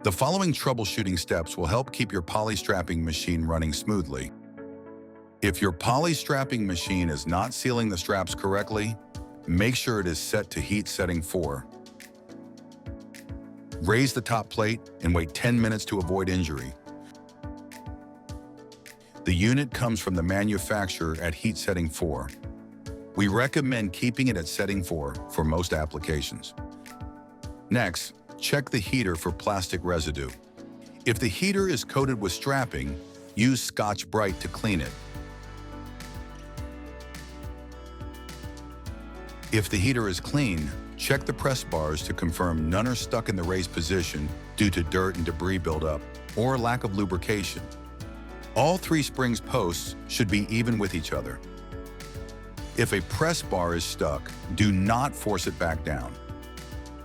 The following troubleshooting steps will help keep your poly strapping machine running smoothly. If your poly strapping machine is not sealing the straps correctly, make sure it is set to heat setting 4. Raise the top plate and wait 10 minutes to avoid injury. The unit comes from the manufacturer at heat setting 4. We recommend keeping it at setting 4 for most applications. Next, check the heater for plastic residue. If the heater is coated with strapping, use Scotch-Brite to clean it. If the heater is clean, check the press bars to confirm none are stuck in the raised position due to dirt and debris buildup or lack of lubrication. All 3 springs posts should be even with each other. If a press bar is stuck, do not force it back down.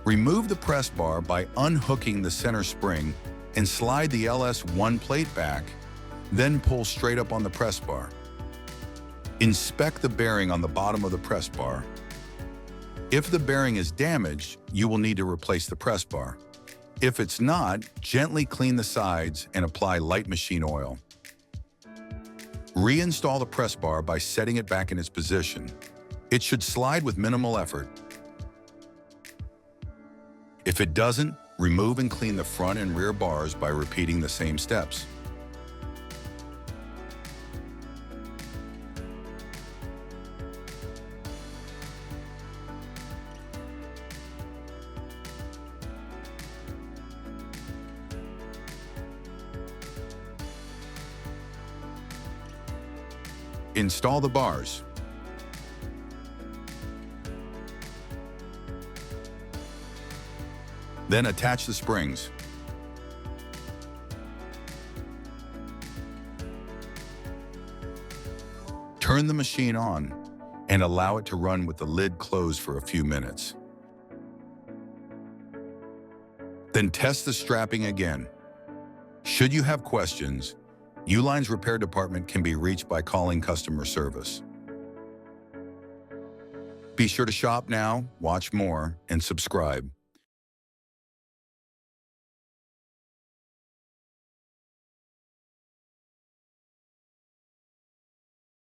Remove the press bar by unhooking the center spring and slide the LS1 plate back, then pull straight up on the press bar. Inspect the bearing on the bottom of the press bar. If the bearing is damaged, you will need to replace the press bar. If it's not, gently clean the sides and apply light machine oil. Reinstall the press bar by setting it back in its position. It should slide with minimal effort. If it doesn't, remove and clean the front and rear bars by repeating the same steps. Install the bars. Then attach the springs. Turn the machine on and allow it to run with the lid closed for a few minutes. Then test the strapping again. Should you have questions, Uline's repair department can be reached by calling customer service. Be sure to shop now, watch more, and subscribe.